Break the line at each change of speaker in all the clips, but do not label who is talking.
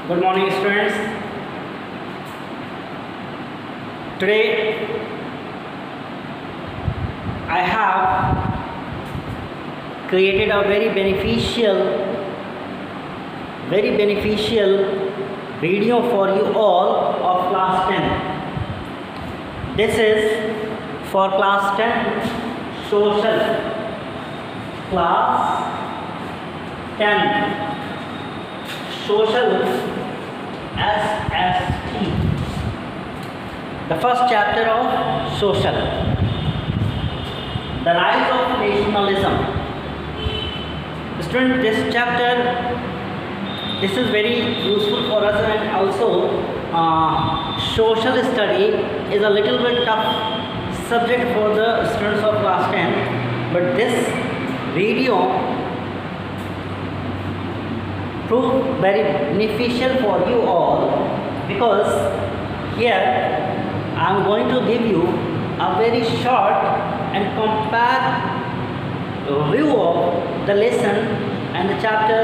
Good morning, students. Today I have created a very beneficial video for you all of class 10. This is for class 10 social. Class 10 social SST. The first chapter of social. The rise of nationalism. Student, this is very useful for us, and also social study is a little bit tough subject for the students of class 10, but this video prove very beneficial for you all, because here I am going to give you a very short and compact review of the lesson and the chapter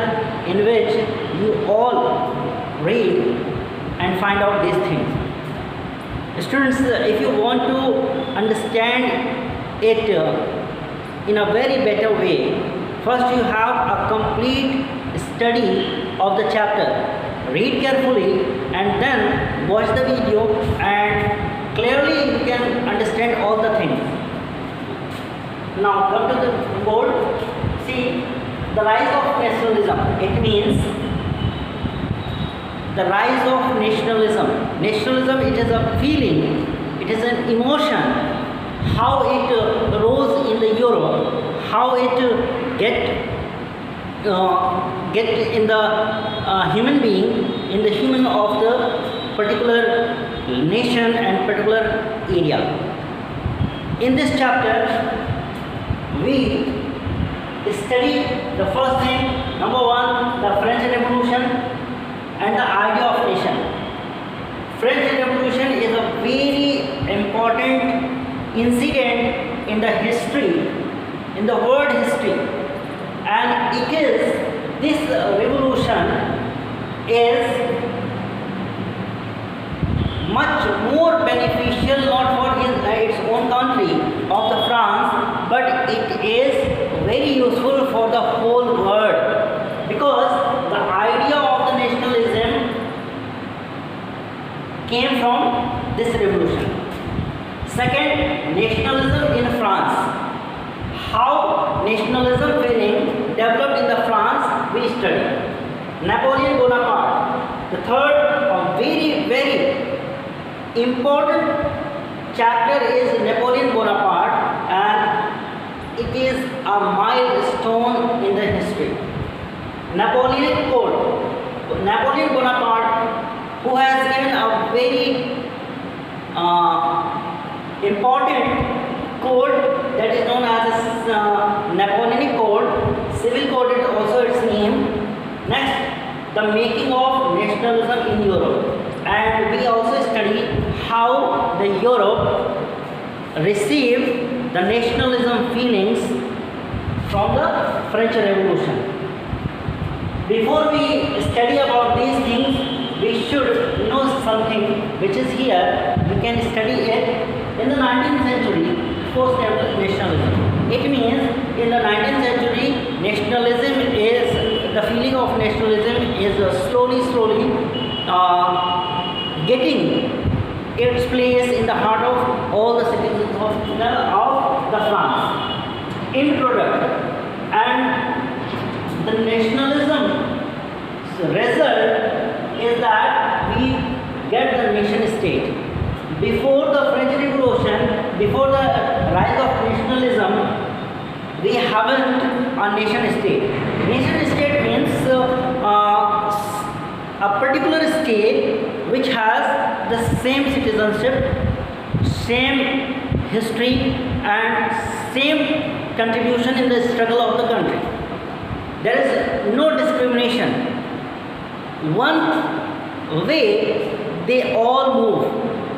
in which you all read and find out these things. Students, if you want to understand it in a very better way, first you have a complete study of the chapter. Read carefully and then watch the video, and clearly you can understand all the things. Now come to the board. See, the rise of nationalism. It means the rise of nationalism. Nationalism, it is a feeling, it is an emotion. How it rose in the Europe, how it get in the human being, in the human of the particular nation and particular area. In this chapter, we study the first thing, number one, the French Revolution and the idea of nation. French Revolution is a very important incident in the history, in the world history, and this revolution is much more beneficial not for its own country of the France, but it is very useful for the whole world, because the idea of the nationalism came from this revolution. Second, nationalism in France. How nationalism feeling developed in the France, we study. Napoleon Bonaparte. The third, a very important chapter is Napoleon Bonaparte, and it is a milestone in the history. Napoleonic Code. Napoleon Bonaparte, who has given a very important code that is known as Napoleonic Code. Civil Code is also its name. Next, the making of nationalism in Europe, and we also study how the Europe received the nationalism feelings from the French Revolution. Before we study about these things, we should know something which is here. We can study it. In the 19th century, post-nationalism. It means in the 19th century, nationalism is, the feeling of nationalism is slowly getting its place in the heart of all the citizens of the France. In product, and the nationalism result is that we get the nation state. Before the French Revolution, before the rise of nationalism, we haven't a nation state. Nation state means a particular state which has the same citizenship, same history, and same contribution in the struggle of the country. There is no discrimination. One way they all move.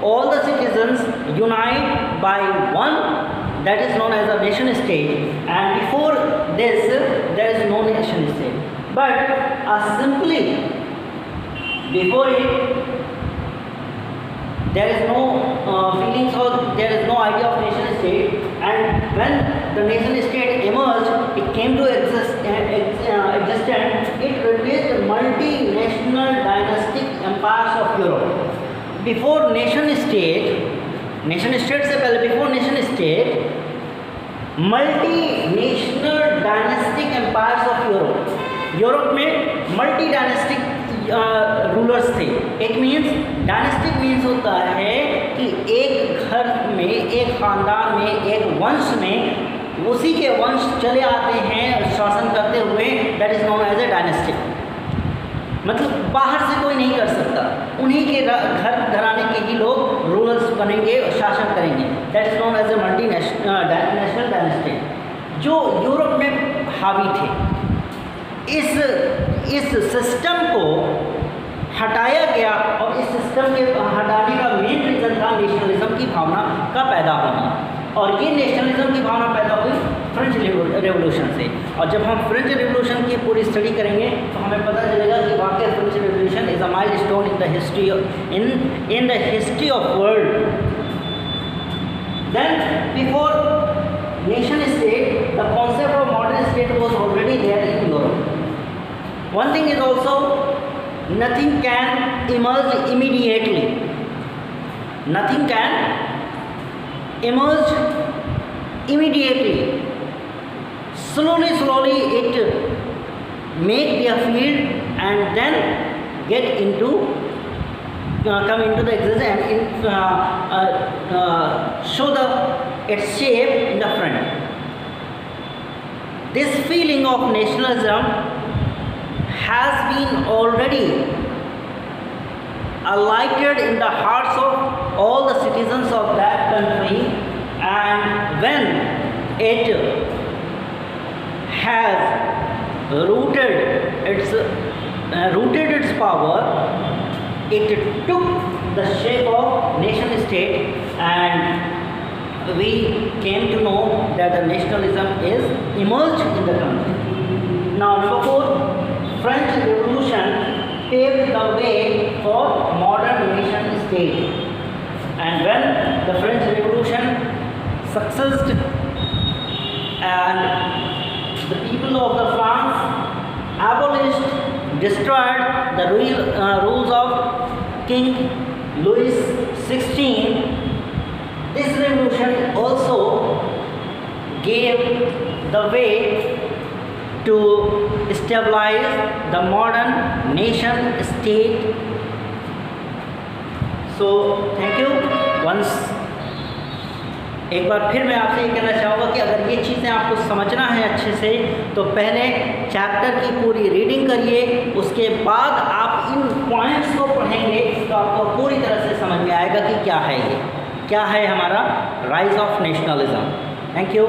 All the citizens unite by one, that is known as a nation state, and before this there is no nation state, but simply before it there is no feelings or there is no idea of nation state, and when the nation state emerged, it came to existence, it replaced multinational dynastic empires of Europe. Before nation state से पहले before nation state, multinational dynastic empires of Europe में multi dynastic rulers थे. It means dynastic means होता है कि एक घर में, एक ख़ानदान में, एक वंश में उसी के वंश चले आते हैं शासन करते हुए. That is known as a dynastic. मतलब बाहर से कोई नहीं कर सकता, उन्हीं के घराने के ही लोग रूलर्स बनेंगे और शासन करेंगे. That is known as a multi national dynasty जो यूरोप में हावी थे. इस सिस्टम को हटाया गया और इस सिस्टम के हटाने का मेन रीज़न था नेशनलिज्म की भावना का पैदा होना. और ये नेशनलिज्म की भावना पैदा हुई फ्रेंच रेवोल्यूशन से. और जब हम फ्रेंच रेवोल्यूशन की पूरी स्टडी करेंगे तो हमें पता चलेगा कि वाकई French revolution is a milestone in the history in the history of world. Then before nation state, the concept of modern state was already there in Europe. One thing is also, nothing can emerge immediately. Nothing can emerge immediately. Slowly it make their field and then get into come into the existence and show its shape in the front. This feeling of nationalism has been already alighted in the hearts of all the citizens of that country, and when it has rooted its power, it took the shape of nation state, and we came to know that the nationalism is emerged in the country. Now number 4, French Revolution paved the way for modern nation state. And when the French Revolution succeeded and the people of the France abolished, destroyed the rules of King Louis XVI, this revolution also gave the way to stabilize the modern nation state. So thank you once. एक बार फिर मैं आपसे ये कहना चाहूँगा कि अगर ये चीज़ें आपको समझना है अच्छे से तो पहले चैप्टर की पूरी रीडिंग करिए, उसके बाद आप इन पॉइंट्स को पढ़ेंगे तो आपको पूरी तरह से समझ में आएगा कि क्या है ये, क्या है हमारा rise of nationalism. Thank you.